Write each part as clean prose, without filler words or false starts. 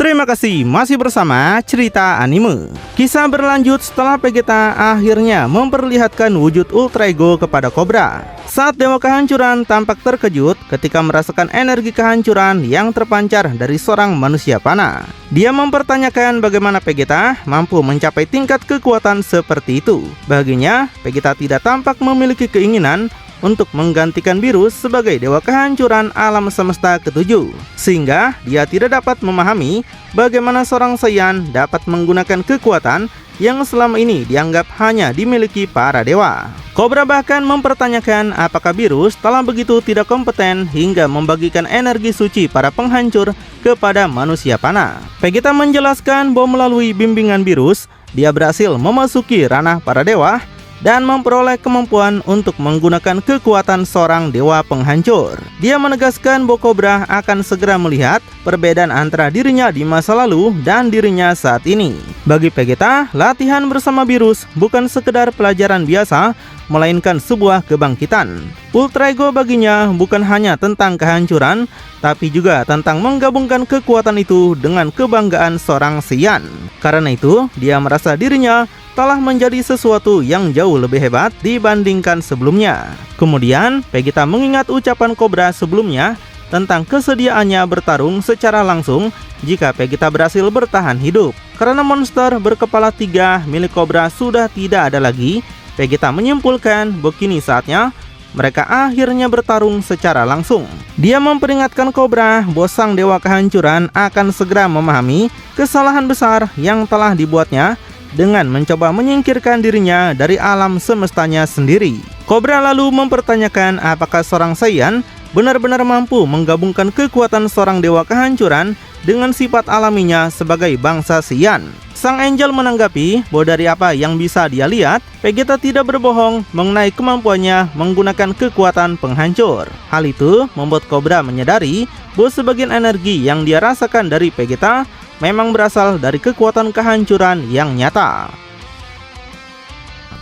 Terima kasih masih bersama Cerita Anime. Kisah berlanjut setelah Vegeta akhirnya memperlihatkan wujud Ultra Ego kepada Cobra. Saat Dewa Kehancuran tampak terkejut ketika merasakan energi kehancuran yang terpancar dari seorang manusia panah. Dia mempertanyakan bagaimana Vegeta mampu mencapai tingkat kekuatan seperti itu. Baginya, Vegeta tidak tampak memiliki keinginan untuk menggantikan Beerus sebagai Dewa Kehancuran alam semesta ketujuh, sehingga dia tidak dapat memahami bagaimana seorang Saiyan dapat menggunakan kekuatan yang selama ini dianggap hanya dimiliki para dewa. Cobra bahkan mempertanyakan apakah Beerus telah begitu tidak kompeten hingga membagikan energi suci para penghancur kepada manusia panah. Vegeta menjelaskan bahwa melalui bimbingan Beerus, dia berhasil memasuki ranah para dewa dan memperoleh kemampuan untuk menggunakan kekuatan seorang dewa penghancur. Dia menegaskan bahwa Cobra akan segera melihat perbedaan antara dirinya di masa lalu dan dirinya saat ini. Bagi Vegeta, latihan bersama Beerus bukan sekedar pelajaran biasa, melainkan sebuah kebangkitan. Ultra Ego baginya bukan hanya tentang kehancuran, tapi juga tentang menggabungkan kekuatan itu dengan kebanggaan seorang Saiyan. Karena itu, dia merasa dirinya telah menjadi sesuatu yang jauh lebih hebat dibandingkan sebelumnya. Kemudian, Vegeta mengingat ucapan Cobra sebelumnya tentang kesediaannya bertarung secara langsung jika Vegeta berhasil bertahan hidup. Karena monster berkepala 3 milik Cobra sudah tidak ada lagi, Vegeta menyimpulkan bahwa kini saatnya mereka akhirnya bertarung secara langsung. Dia memperingatkan Cobra bahwa sang Dewa Kehancuran akan segera memahami kesalahan besar yang telah dibuatnya dengan mencoba menyingkirkan dirinya dari alam semestanya sendiri. Cobra lalu mempertanyakan apakah seorang Saiyan benar-benar mampu menggabungkan kekuatan seorang Dewa Kehancuran dengan sifat alaminya sebagai bangsa Saiyan. Sang Angel menanggapi bahwa dari apa yang bisa dia lihat, Vegeta tidak berbohong mengenai kemampuannya menggunakan kekuatan penghancur. Hal itu membuat Cobra menyadari bahwa sebagian energi yang dia rasakan dari Vegeta memang berasal dari kekuatan kehancuran yang nyata.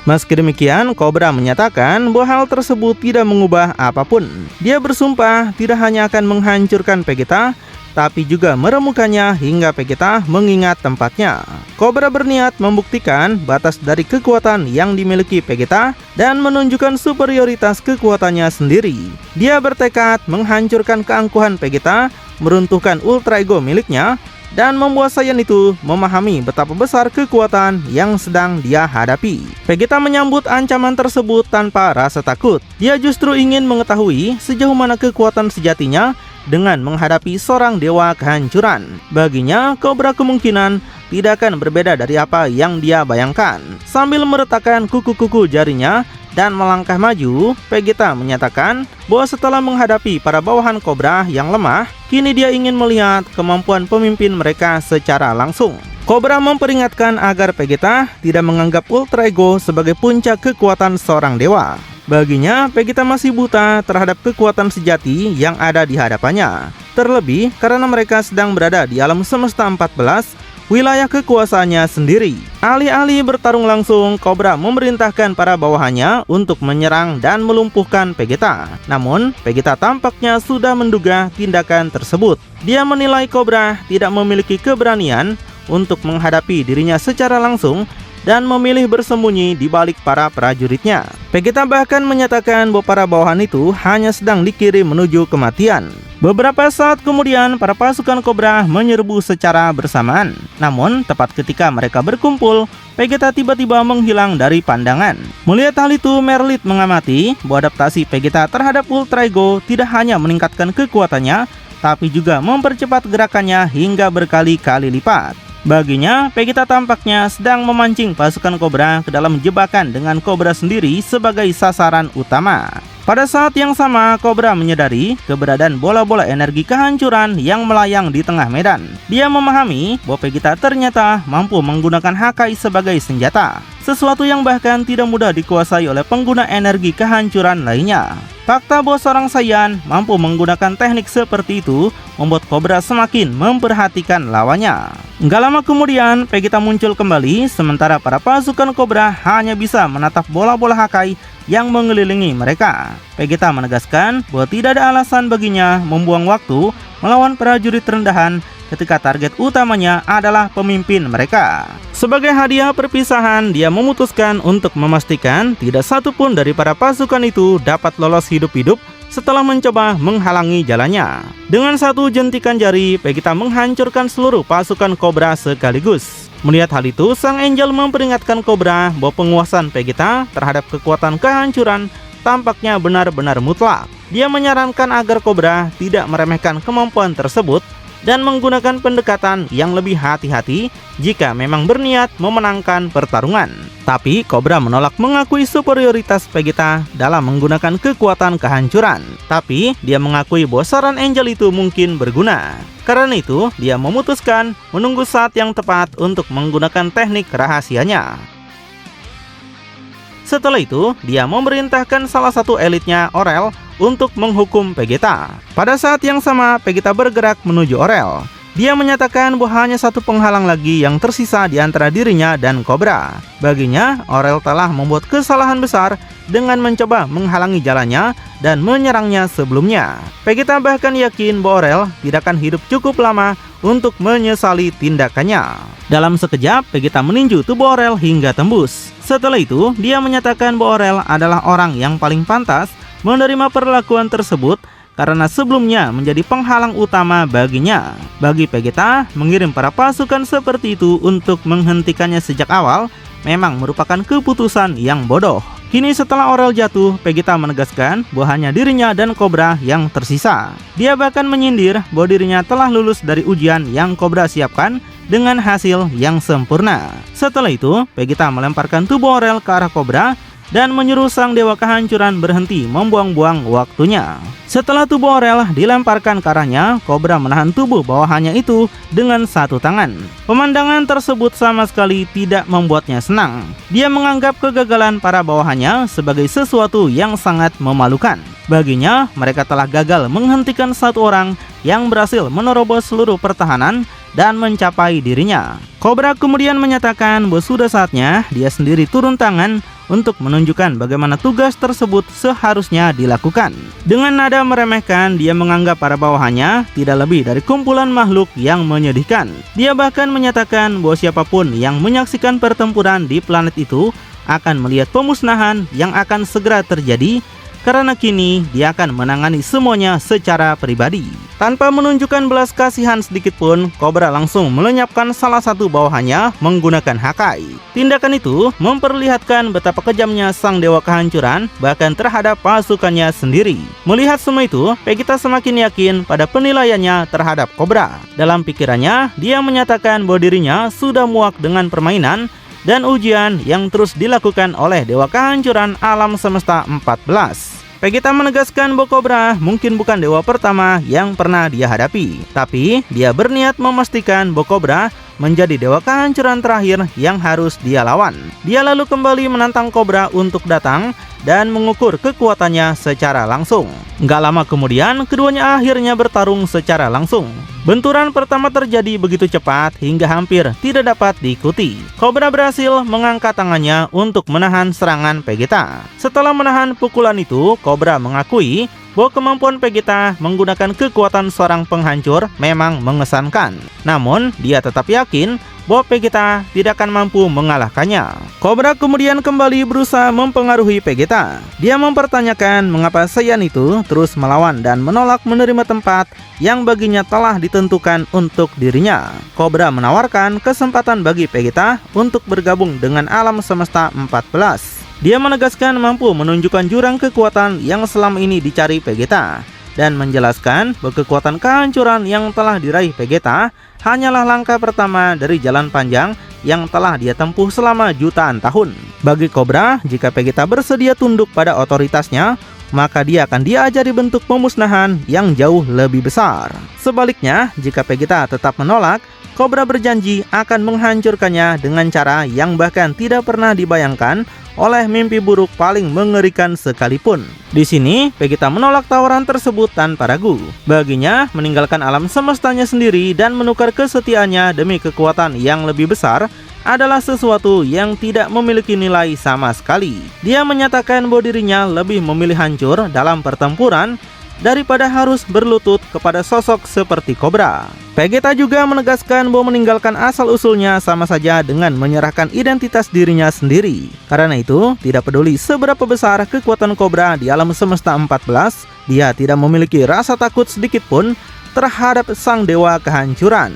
Meski demikian, Cobra menyatakan bahwa hal tersebut tidak mengubah apapun. Dia bersumpah tidak hanya akan menghancurkan Vegeta, tapi juga meremukannya hingga Vegeta mengingat tempatnya. Cobra berniat membuktikan batas dari kekuatan yang dimiliki Vegeta dan menunjukkan superioritas kekuatannya sendiri. Dia bertekad menghancurkan keangkuhan Vegeta, meruntuhkan Ultra Ego miliknya, dan membuat Saiyan itu memahami betapa besar kekuatan yang sedang dia hadapi. Vegeta menyambut ancaman tersebut tanpa rasa takut. Dia justru ingin mengetahui sejauh mana kekuatan sejatinya dengan menghadapi seorang Dewa Kehancuran. Baginya, Cobra kemungkinan tidak akan berbeda dari apa yang dia bayangkan. Sambil meretakkan kuku-kuku jarinya dan melangkah maju, Vegeta menyatakan bahwa setelah menghadapi para bawahan Cobra yang lemah, kini dia ingin melihat kemampuan pemimpin mereka secara langsung. Cobra memperingatkan agar Vegeta tidak menganggap Ultra Ego sebagai puncak kekuatan seorang dewa. Baginya, Vegeta masih buta terhadap kekuatan sejati yang ada di hadapannya. Terlebih karena mereka sedang berada di alam semesta 14, wilayah kekuasaannya sendiri. Alih-alih bertarung langsung, Cobra memerintahkan para bawahannya untuk menyerang dan melumpuhkan Vegeta. Namun, Vegeta tampaknya sudah menduga tindakan tersebut. Dia menilai Cobra tidak memiliki keberanian untuk menghadapi dirinya secara langsung dan memilih bersembunyi di balik para prajuritnya. Vegeta bahkan menyatakan bahwa para bawahan itu hanya sedang dikirim menuju kematian. Beberapa saat kemudian, para pasukan Cobra menyerbu secara bersamaan. Namun, tepat ketika mereka berkumpul, Vegeta tiba-tiba menghilang dari pandangan. Melihat hal itu, Merlit mengamati bahwa adaptasi Vegeta terhadap Ultra Ego tidak hanya meningkatkan kekuatannya, tapi juga mempercepat gerakannya hingga berkali-kali lipat. Baginya, Vegeta tampaknya sedang memancing pasukan Cobra ke dalam jebakan dengan Cobra sendiri sebagai sasaran utama. Pada saat yang sama, Cobra menyadari keberadaan bola-bola energi kehancuran yang melayang di tengah medan. Dia memahami bahwa Vegeta ternyata mampu menggunakan Hakai sebagai senjata, sesuatu yang bahkan tidak mudah dikuasai oleh pengguna energi kehancuran lainnya. Fakta bahwa seorang Saiyan mampu menggunakan teknik seperti itu membuat Cobra semakin memperhatikan lawannya. Nggak lama kemudian, Vegeta muncul kembali, sementara para pasukan Cobra hanya bisa menatap bola-bola Hakai yang mengelilingi mereka. Vegeta menegaskan bahwa tidak ada alasan baginya membuang waktu melawan prajurit rendahan ketika target utamanya adalah pemimpin mereka. Sebagai hadiah perpisahan, dia memutuskan untuk memastikan tidak satupun dari para pasukan itu dapat lolos hidup-hidup setelah mencoba menghalangi jalannya. Dengan satu jentikan jari, Vegeta menghancurkan seluruh pasukan Cobra sekaligus. Melihat hal itu, Sang Angel memperingatkan Cobra bahwa penguasaan Vegeta terhadap kekuatan kehancuran tampaknya benar-benar mutlak. Dia menyarankan agar Cobra tidak meremehkan kemampuan tersebut dan menggunakan pendekatan yang lebih hati-hati jika memang berniat memenangkan pertarungan. Tapi Cobra menolak mengakui superioritas Vegeta dalam menggunakan kekuatan kehancuran. Tapi dia mengakui bahwa saran Angel itu mungkin berguna. Karena itu, dia memutuskan menunggu saat yang tepat untuk menggunakan teknik rahasianya. Setelah itu, dia memerintahkan salah satu elitnya, Orel, untuk menghukum Vegeta. Pada saat yang sama, Vegeta bergerak menuju Orel. Dia menyatakan bahwa hanya satu penghalang lagi yang tersisa di antara dirinya dan Cobra. Baginya, Orel telah membuat kesalahan besar dengan mencoba menghalangi jalannya dan menyerangnya sebelumnya. Vegeta bahkan yakin bahwa Orel tidak akan hidup cukup lama untuk menyesali tindakannya. Dalam sekejap, Vegeta meninju tubuh Orel hingga tembus. Setelah itu, dia menyatakan bahwa Orel adalah orang yang paling pantas menerima perlakuan tersebut karena sebelumnya menjadi penghalang utama baginya. Bagi Vegeta, mengirim para pasukan seperti itu untuk menghentikannya sejak awal memang merupakan keputusan yang bodoh. Kini setelah Orel jatuh, Vegeta menegaskan bahwa hanya dirinya dan Cobra yang tersisa. Dia bahkan menyindir bahwa dirinya telah lulus dari ujian yang Cobra siapkan dengan hasil yang sempurna. Setelah itu, Vegeta melemparkan tubuh Orel ke arah Cobra dan menyuruh sang dewa kehancuran berhenti membuang-buang waktunya. Setelah tubuh Orel dilemparkan ke arahnya, Cobra menahan tubuh bawahannya itu dengan satu tangan. Pemandangan tersebut sama sekali tidak membuatnya senang. Dia menganggap kegagalan para bawahannya sebagai sesuatu yang sangat memalukan. Baginya, mereka telah gagal menghentikan satu orang yang berhasil menerobos seluruh pertahanan dan mencapai dirinya. Cobra kemudian menyatakan bahwa sudah saatnya dia sendiri turun tangan untuk menunjukkan bagaimana tugas tersebut seharusnya dilakukan. Dengan nada meremehkan, dia menganggap para bawahannya tidak lebih dari kumpulan makhluk yang menyedihkan. Dia bahkan menyatakan bahwa siapapun yang menyaksikan pertempuran di planet itu akan melihat pemusnahan yang akan segera terjadi, karena kini dia akan menangani semuanya secara pribadi. Tanpa menunjukkan belas kasihan sedikit pun, Cobra langsung melenyapkan salah satu bawahannya menggunakan Hakai. Tindakan itu memperlihatkan betapa kejamnya sang dewa kehancuran bahkan terhadap pasukannya sendiri. Melihat semua itu, Vegeta semakin yakin pada penilaiannya terhadap Cobra. Dalam pikirannya, dia menyatakan bahwa dirinya sudah muak dengan permainan dan ujian yang terus dilakukan oleh dewa kehancuran alam semesta 14. Vegeta menegaskan bahwa Cobra mungkin bukan dewa pertama yang pernah dia hadapi, tapi dia berniat memastikan bahwa Cobra menjadi dewa kehancuran terakhir yang harus dia lawan. Dia lalu kembali menantang Cobra untuk datang dan mengukur kekuatannya secara langsung. Gak lama kemudian, keduanya akhirnya bertarung secara langsung. Benturan pertama terjadi begitu cepat hingga hampir tidak dapat diikuti. Cobra berhasil mengangkat tangannya untuk menahan serangan Vegeta. Setelah menahan pukulan itu, Cobra mengakui bahwa kemampuan Vegeta menggunakan kekuatan seorang penghancur memang mengesankan. Namun, dia tetap yakin bahwa Vegeta tidak akan mampu mengalahkannya. Cobra kemudian kembali berusaha mempengaruhi Vegeta. Dia mempertanyakan mengapa Saiyan itu terus melawan dan menolak menerima tempat yang baginya telah ditentukan untuk dirinya. Cobra menawarkan kesempatan bagi Vegeta untuk bergabung dengan alam semesta 14. Dia menegaskan mampu menunjukkan jurang kekuatan yang selama ini dicari Vegeta dan menjelaskan bahwa kekuatan kehancuran yang telah diraih Vegeta hanyalah langkah pertama dari jalan panjang yang telah dia tempuh selama jutaan tahun. Bagi Cobra, jika Vegeta bersedia tunduk pada otoritasnya, maka dia akan diajari bentuk pemusnahan yang jauh lebih besar. Sebaliknya, jika Vegeta tetap menolak, Cobra berjanji akan menghancurkannya dengan cara yang bahkan tidak pernah dibayangkan oleh mimpi buruk paling mengerikan sekalipun. Di sini, Vegeta menolak tawaran tersebut tanpa ragu. Baginya, meninggalkan alam semestanya sendiri dan menukar kesetiaannya demi kekuatan yang lebih besar adalah sesuatu yang tidak memiliki nilai sama sekali. Dia menyatakan bahwa dirinya lebih memilih hancur dalam pertempuran daripada harus berlutut kepada sosok seperti Cobra. Vegeta juga menegaskan bahwa meninggalkan asal-usulnya sama saja dengan menyerahkan identitas dirinya sendiri. Karena itu, tidak peduli seberapa besar kekuatan Cobra di alam semesta 14, dia tidak memiliki rasa takut sedikit pun terhadap sang dewa kehancuran.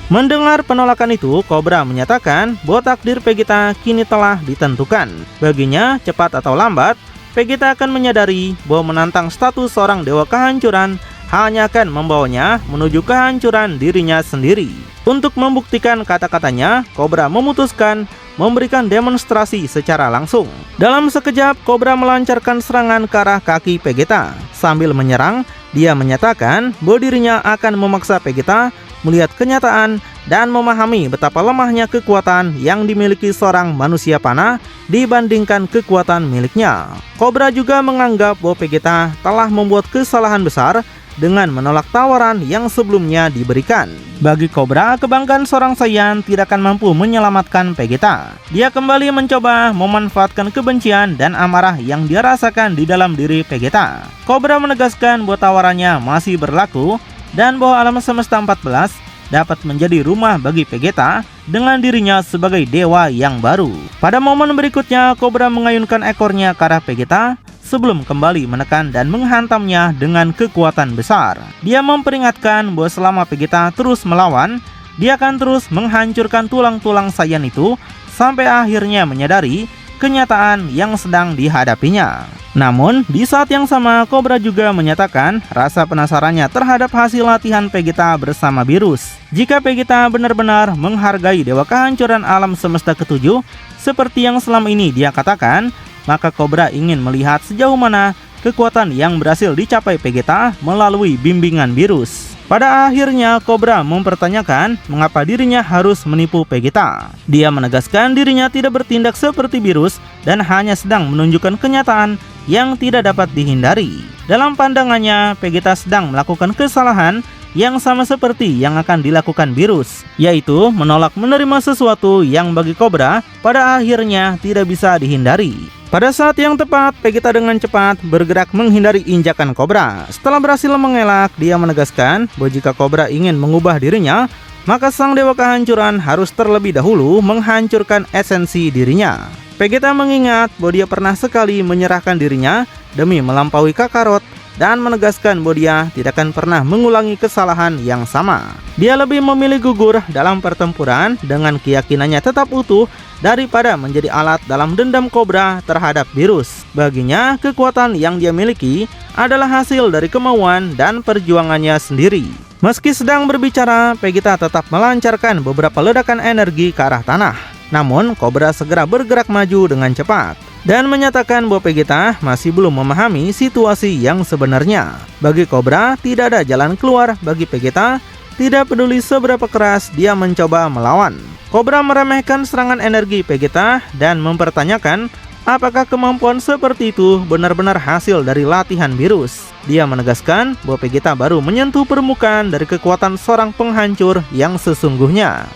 Mendengar penolakan itu, Cobra menyatakan bahwa takdir Vegeta kini telah ditentukan. Baginya, cepat atau lambat, Vegeta akan menyadari bahwa menantang status seorang dewa kehancuran hanya akan membawanya menuju kehancuran dirinya sendiri. Untuk membuktikan kata-katanya, Cobra memutuskan memberikan demonstrasi secara langsung. Dalam sekejap, Cobra melancarkan serangan ke arah kaki Vegeta. Sambil menyerang, dia menyatakan bahwa dirinya akan memaksa Vegeta melihat kenyataan dan memahami betapa lemahnya kekuatan yang dimiliki seorang manusia panah dibandingkan kekuatan miliknya. Cobra juga menganggap bahwa Vegeta telah membuat kesalahan besar dengan menolak tawaran yang sebelumnya diberikan. Bagi Cobra, kebanggaan seorang Saiyan tidak akan mampu menyelamatkan Vegeta. Dia kembali mencoba memanfaatkan kebencian dan amarah yang dia rasakan di dalam diri Vegeta. Cobra menegaskan bahwa tawarannya masih berlaku dan bahwa alam semesta 14 dapat menjadi rumah bagi Vegeta dengan dirinya sebagai dewa yang baru. Pada momen berikutnya, Cobra mengayunkan ekornya ke arah Vegeta sebelum kembali menekan dan menghantamnya dengan kekuatan besar. Dia memperingatkan bahwa selama Vegeta terus melawan, dia akan terus menghancurkan tulang-tulang Saiyan itu sampai akhirnya menyadari kenyataan yang sedang dihadapinya. Namun, di saat yang sama, Cobra juga menyatakan rasa penasarannya terhadap hasil latihan Vegeta bersama Beerus. Jika Vegeta benar-benar menghargai dewa kehancuran alam semesta ketujuh, seperti yang selama ini dia katakan, maka Cobra ingin melihat sejauh mana kekuatan yang berhasil dicapai Vegeta melalui bimbingan Beerus. Pada akhirnya, Cobra mempertanyakan mengapa dirinya harus menipu Vegeta. Dia menegaskan dirinya tidak bertindak seperti Beerus dan hanya sedang menunjukkan kenyataan yang tidak dapat dihindari. Dalam pandangannya, Vegeta sedang melakukan kesalahan yang sama seperti yang akan dilakukan Beerus, yaitu menolak menerima sesuatu yang bagi Cobra pada akhirnya tidak bisa dihindari. Pada saat yang tepat, Vegeta dengan cepat bergerak menghindari injakan Cobra. Setelah berhasil mengelak, dia menegaskan bahwa jika Cobra ingin mengubah dirinya, maka sang dewa kehancuran harus terlebih dahulu menghancurkan esensi dirinya. Vegeta mengingat bahwa dia pernah sekali menyerahkan dirinya demi melampaui Kakarot dan menegaskan bahwa dia tidak akan pernah mengulangi kesalahan yang sama. Dia lebih memilih gugur dalam pertempuran dengan keyakinannya tetap utuh daripada menjadi alat dalam dendam Cobra terhadap Beerus. Baginya, kekuatan yang dia miliki adalah hasil dari kemauan dan perjuangannya sendiri. Meski sedang berbicara, Vegeta tetap melancarkan beberapa ledakan energi ke arah tanah. Namun, Cobra segera bergerak maju dengan cepat dan menyatakan bahwa Vegeta masih belum memahami situasi yang sebenarnya. Bagi Cobra, tidak ada jalan keluar bagi Vegeta, tidak peduli seberapa keras dia mencoba melawan. Cobra meremehkan serangan energi Vegeta dan mempertanyakan apakah kemampuan seperti itu benar-benar hasil dari latihan Beerus. Dia menegaskan bahwa Vegeta baru menyentuh permukaan dari kekuatan seorang penghancur yang sesungguhnya.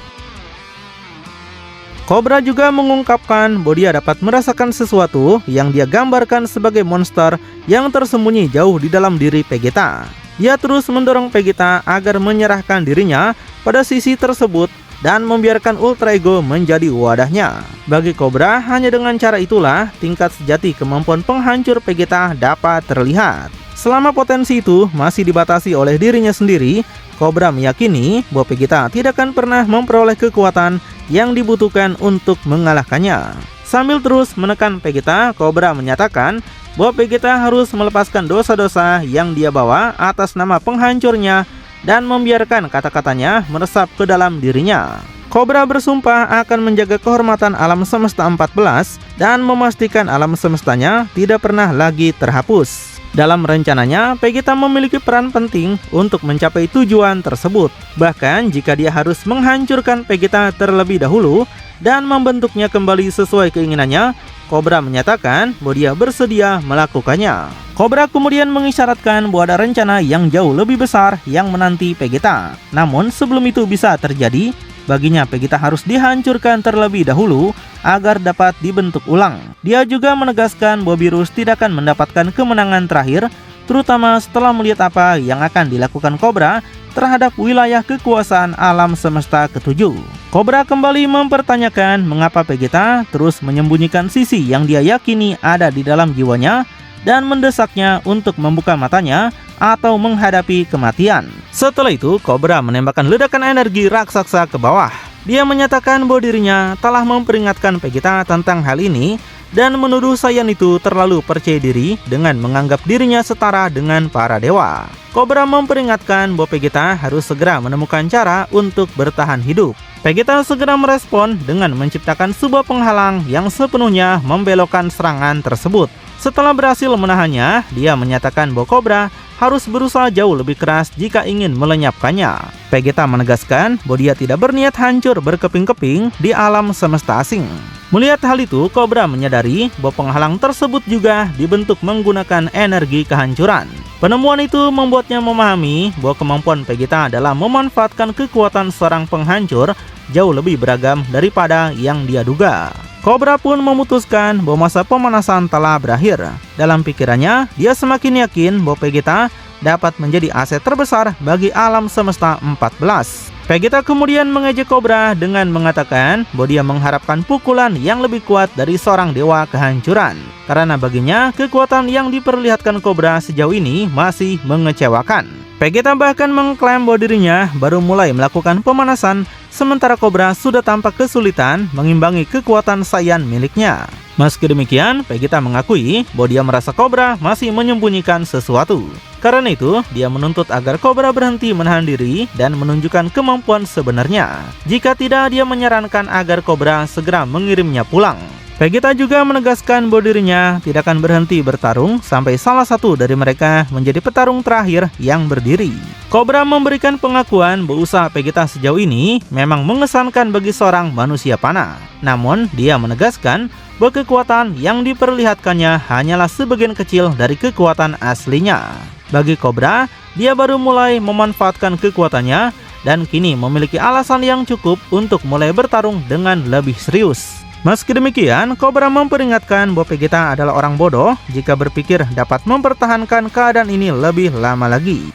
Cobra juga mengungkapkan bahwa dia dapat merasakan sesuatu yang dia gambarkan sebagai monster yang tersembunyi jauh di dalam diri Vegeta. Dia terus mendorong Vegeta agar menyerahkan dirinya pada sisi tersebut dan membiarkan Ultra Ego menjadi wadahnya. Bagi Cobra, hanya dengan cara itulah tingkat sejati kemampuan penghancur Vegeta dapat terlihat. Selama potensi itu masih dibatasi oleh dirinya sendiri, Cobra meyakini bahwa Vegeta tidak akan pernah memperoleh kekuatan yang dibutuhkan untuk mengalahkannya. Sambil terus menekan Vegeta, Cobra menyatakan bahwa Vegeta harus melepaskan dosa-dosa yang dia bawa atas nama penghancurnya dan membiarkan kata-katanya meresap ke dalam dirinya. Cobra bersumpah akan menjaga kehormatan alam semesta 14 dan memastikan alam semestanya tidak pernah lagi terhapus. Dalam rencananya, Vegeta memiliki peran penting untuk mencapai tujuan tersebut. Bahkan jika dia harus menghancurkan Vegeta terlebih dahulu dan membentuknya kembali sesuai keinginannya, Cobra menyatakan bahwa dia bersedia melakukannya. Cobra kemudian mengisyaratkan bahwa ada rencana yang jauh lebih besar yang menanti Vegeta. Namun sebelum itu bisa terjadi, Baginya Vegeta harus dihancurkan terlebih dahulu agar dapat dibentuk ulang. Dia juga menegaskan bahwa Beerus tidak akan mendapatkan kemenangan terakhir, terutama setelah melihat apa yang akan dilakukan Cobra terhadap wilayah kekuasaan alam semesta ketujuh. Cobra kembali mempertanyakan mengapa Vegeta terus menyembunyikan sisi yang dia yakini ada di dalam jiwanya dan mendesaknya untuk membuka matanya atau menghadapi kematian. Setelah itu, Cobra menembakkan ledakan energi raksasa ke bawah. Dia menyatakan bahwa dirinya telah memperingatkan Vegeta tentang hal ini dan menuduh Saiyan itu terlalu percaya diri dengan menganggap dirinya setara dengan para dewa. Cobra memperingatkan bahwa Vegeta harus segera menemukan cara untuk bertahan hidup. Vegeta segera merespon dengan menciptakan sebuah penghalang yang sepenuhnya membelokkan serangan tersebut. Setelah berhasil menahannya, dia menyatakan bahwa Cobra harus berusaha jauh lebih keras jika ingin melenyapkannya. Vegeta menegaskan bahwa dia tidak berniat hancur berkeping-keping di alam semesta asing. Melihat hal itu, Cobra menyadari bahwa penghalang tersebut juga dibentuk menggunakan energi kehancuran. Penemuan itu membuatnya memahami bahwa kemampuan Vegeta dalam memanfaatkan kekuatan seorang penghancur jauh lebih beragam daripada yang dia duga. Cobra pun memutuskan bahwa masa pemanasan telah berakhir. Dalam pikirannya, dia semakin yakin bahwa Vegeta dapat menjadi aset terbesar bagi alam semesta 14. Vegeta kemudian mengejek Cobra dengan mengatakan bahwa dia mengharapkan pukulan yang lebih kuat dari seorang dewa kehancuran. Karena baginya, kekuatan yang diperlihatkan Cobra sejauh ini masih mengecewakan. Vegeta bahkan mengklaim bahwa dirinya baru mulai melakukan pemanasan, sementara Cobra sudah tampak kesulitan mengimbangi kekuatan Saiyan miliknya. Meski demikian, Vegeta mengakui bahwa dia merasa Cobra masih menyembunyikan sesuatu. Karena itu, dia menuntut agar Cobra berhenti menahan diri dan menunjukkan kemampuan sebenarnya. Jika tidak, dia menyarankan agar Cobra segera mengirimnya pulang. Vegeta juga menegaskan bahwa dirinya tidak akan berhenti bertarung sampai salah satu dari mereka menjadi petarung terakhir yang berdiri. Cobra memberikan pengakuan bahwa usaha Vegeta sejauh ini memang mengesankan bagi seorang manusia panah. Namun, dia menegaskan bahwa kekuatan yang diperlihatkannya hanyalah sebagian kecil dari kekuatan aslinya. Bagi Cobra, dia baru mulai memanfaatkan kekuatannya dan kini memiliki alasan yang cukup untuk mulai bertarung dengan lebih serius. Meski demikian, Cobra memperingatkan bahwa Vegeta adalah orang bodoh jika berpikir dapat mempertahankan keadaan ini lebih lama lagi.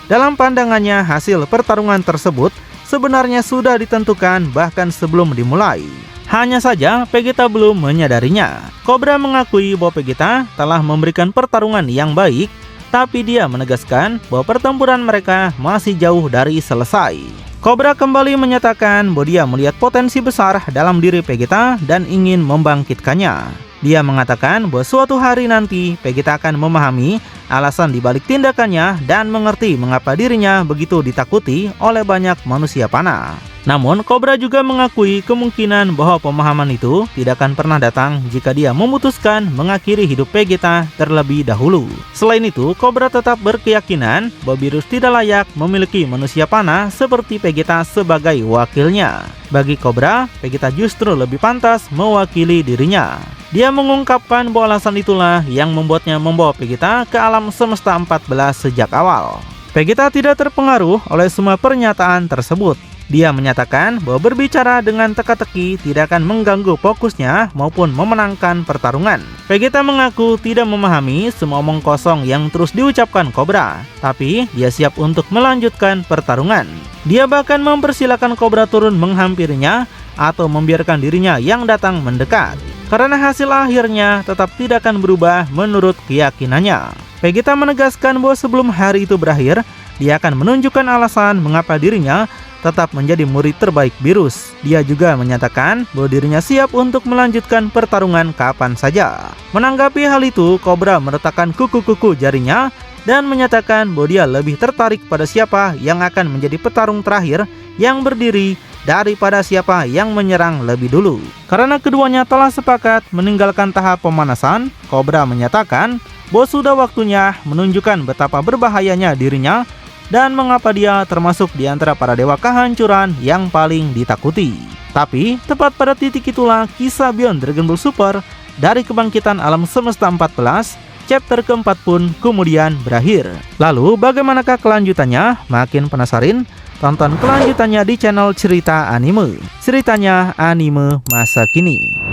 Dalam pandangannya, hasil pertarungan tersebut sebenarnya sudah ditentukan bahkan sebelum dimulai. Hanya saja Vegeta belum menyadarinya. Cobra mengakui bahwa Vegeta telah memberikan pertarungan yang baik, tapi dia menegaskan bahwa pertempuran mereka masih jauh dari selesai. Cobra kembali menyatakan bahwa dia melihat potensi besar dalam diri Vegeta dan ingin membangkitkannya. Dia mengatakan bahwa suatu hari nanti Vegeta akan memahami alasan dibalik tindakannya dan mengerti mengapa dirinya begitu ditakuti oleh banyak manusia panah. Namun, Cobra juga mengakui kemungkinan bahwa pemahaman itu tidak akan pernah datang jika dia memutuskan mengakhiri hidup Vegeta terlebih dahulu. Selain itu, Cobra tetap berkeyakinan bahwa Beerus tidak layak memiliki manusia panah seperti Vegeta sebagai wakilnya. Bagi Cobra, Vegeta justru lebih pantas mewakili dirinya. Dia mengungkapkan bahwa alasan itulah yang membuatnya membawa Vegeta ke alam semesta 14 sejak awal. Vegeta tidak terpengaruh oleh semua pernyataan tersebut. Dia menyatakan bahwa berbicara dengan teka-teki tidak akan mengganggu fokusnya maupun memenangkan pertarungan. Vegeta mengaku tidak memahami semua omong kosong yang terus diucapkan Cobra, tapi dia siap untuk melanjutkan pertarungan. Dia bahkan mempersilahkan Cobra turun menghampirinya atau membiarkan dirinya yang datang mendekat. Karena hasil akhirnya tetap tidak akan berubah menurut keyakinannya. Vegeta menegaskan bahwa sebelum hari itu berakhir, dia akan menunjukkan alasan mengapa dirinya tetap menjadi murid terbaik Beerus. Dia juga menyatakan bahwa dirinya siap untuk melanjutkan pertarungan kapan saja. Menanggapi hal itu, Cobra meletakkan kuku-kuku jarinya dan menyatakan bahwa dia lebih tertarik pada siapa yang akan menjadi petarung terakhir yang berdiri daripada siapa yang menyerang lebih dulu. Karena keduanya telah sepakat meninggalkan tahap pemanasan, Cobra menyatakan bahwa sudah waktunya menunjukkan betapa berbahayanya dirinya dan mengapa dia termasuk di antara para dewa kehancuran yang paling ditakuti. Tapi, tepat pada titik itulah kisah Beyond Dragon Ball Super dari kebangkitan alam semesta 14, chapter keempat pun kemudian berakhir. Lalu, bagaimanakah kelanjutannya? Makin penasaran? Tonton kelanjutannya di channel Cerita Anime. Ceritanya anime masa kini.